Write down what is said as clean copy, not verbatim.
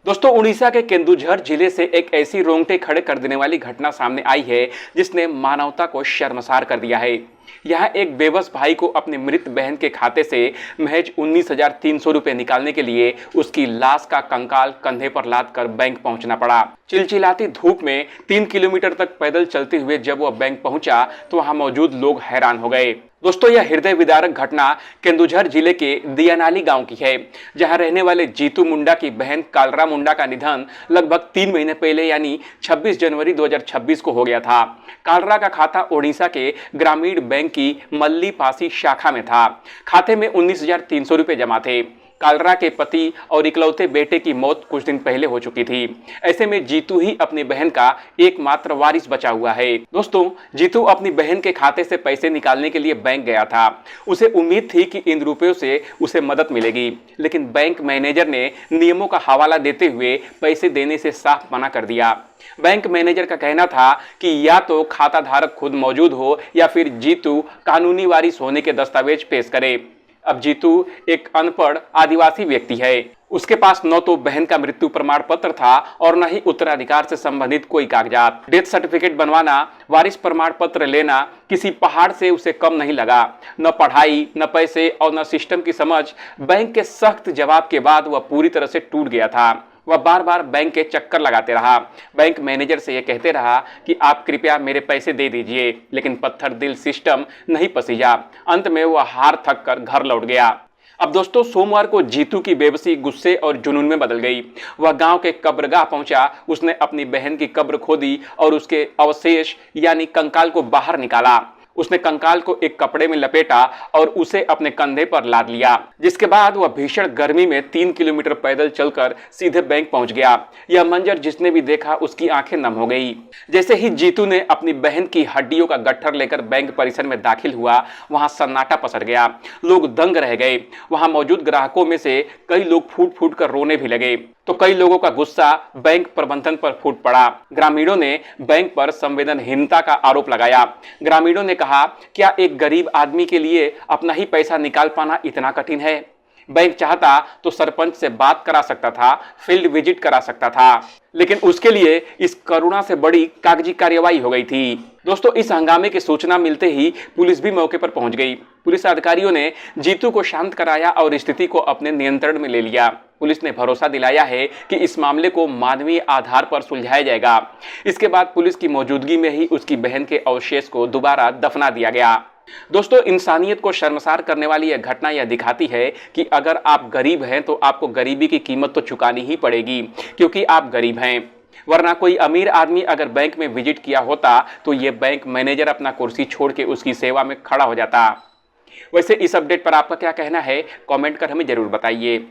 दोस्तों उड़ीसा के केंदुझर जिले से एक ऐसी रोंगटे खड़े कर देने वाली घटना सामने आई है जिसने मानवता को शर्मसार कर दिया है। यहाँ एक बेबस भाई को अपनी मृत बहन के खाते से महज 19,300 रुपए निकालने के लिए उसकी लाश का कंकाल कंधे पर लाद कर बैंक पहुंचना पड़ा। चिलचिलाती धूप में 3 किलोमीटर तक पैदल चलते हुए जब वह बैंक पहुंचा तो वहां मौजूद लोग हैरान हो गए। दोस्तों यह हृदय विदारक घटना केंदुझर जिले के दियानाली गांव की है, जहां रहने वाले जीतू मुंडा की बहन कालरा मुंडा का निधन लगभग 3 महीने पहले यानी 26 जनवरी 2026 को हो गया था। कालरा का खाता ओडिशा के ग्रामीण बैंक की मल्ली पासी शाखा में था। खाते में 19,300 रुपए जमा थे। कालरा के पति और इकलौते बेटे की मौत कुछ दिन पहले हो चुकी थी। ऐसे में जीतू ही अपनी बहन का एकमात्र वारिस बचा हुआ है। दोस्तों जीतू अपनी बहन के खाते से पैसे निकालने के लिए बैंक गया था। उसे उम्मीद थी कि इन रुपयों से उसे मदद मिलेगी, लेकिन बैंक मैनेजर ने नियमों का हवाला देते हुए पैसे देने से साफ मना कर दिया। बैंक मैनेजर का कहना था कि या तो खाता धारक खुद मौजूद हो या फिर जीतू कानूनी वारिस होने के दस्तावेज पेश करे। अब जीतू एक अनपढ़ आदिवासी व्यक्ति है। उसके पास न तो बहन का मृत्यु प्रमाण पत्र था और न ही उत्तराधिकार से संबंधित कोई कागजात। डेथ सर्टिफिकेट बनवाना, वारिस प्रमाण पत्र लेना किसी पहाड़ से उसे कम नहीं लगा। न पढ़ाई, न पैसे और न सिस्टम की समझ। बैंक के सख्त जवाब के बाद वह पूरी तरह से टूट गया था। वह बार बार बैंक के चक्कर लगाते रहा। बैंक मैनेजर से यह कहते रहा कि आप कृपया मेरे पैसे दे दीजिए, लेकिन पत्थर दिल सिस्टम नहीं पसीजा। अंत में वह हार थक कर घर लौट गया। अब दोस्तों सोमवार को जीतू की बेबसी गुस्से और जुनून में बदल गई। वह गांव के कब्रगाह पहुंचा। उसने अपनी बहन की कब्र खोदी और उसके अवशेष यानी कंकाल को बाहर निकाला। उसने कंकाल को एक कपड़े में लपेटा और उसे अपने कंधे पर लाद लिया, जिसके बाद वह भीषण गर्मी में 3 किलोमीटर पैदल चलकर सीधे बैंक पहुंच गया। यह मंजर जिसने भी देखा उसकी आंखें नम हो गई। जैसे ही जीतू ने अपनी बहन की हड्डियों का गट्ठर लेकर बैंक परिसर में दाखिल हुआ, वहां सन्नाटा पसर गया। लोग दंग रह गए। वहां मौजूद ग्राहकों में से कई लोग फूट फूट कर रोने भी लगे, तो कई लोगों का गुस्सा बैंक प्रबंधन पर फूट पड़ा। ग्रामीणों ने बैंक पर संवेदनहीनता का आरोप लगाया। ग्रामीणों ने कहा, क्या एक गरीब आदमी के लिए अपना ही पैसा निकाल पाना इतना कठिन है? बैंक चाहता तो सरपंच से बात करा सकता था, फील्ड विजिट करा सकता था, लेकिन उसके लिए इस करुणा से बड़ी कागजी कार्यवाही हो गई थी। दोस्तों इस हंगामे की सूचना मिलते ही पुलिस भी मौके पर पहुंच गई। पुलिस अधिकारियों ने जीतू को शांत कराया और स्थिति को अपने नियंत्रण में ले लिया। पुलिस ने भरोसा दिलाया है कि इस मामले को मानवीय आधार पर सुलझाया जाएगा। इसके बाद पुलिस की मौजूदगी में ही उसकी बहन के अवशेष को दोबारा दफना दिया गया। दोस्तों इंसानियत को शर्मसार करने वाली यह घटना यह दिखाती है कि अगर आप गरीब हैं तो आपको गरीबी की कीमत तो चुकानी ही पड़ेगी, क्योंकि आप गरीब हैं। वरना कोई अमीर आदमी अगर बैंक में विजिट किया होता तो ये बैंक मैनेजर अपना कुर्सी छोड़ के उसकी सेवा में खड़ा हो जाता। वैसे इस अपडेट पर आपका क्या कहना है, कमेंट कर हमें जरूर बताइए।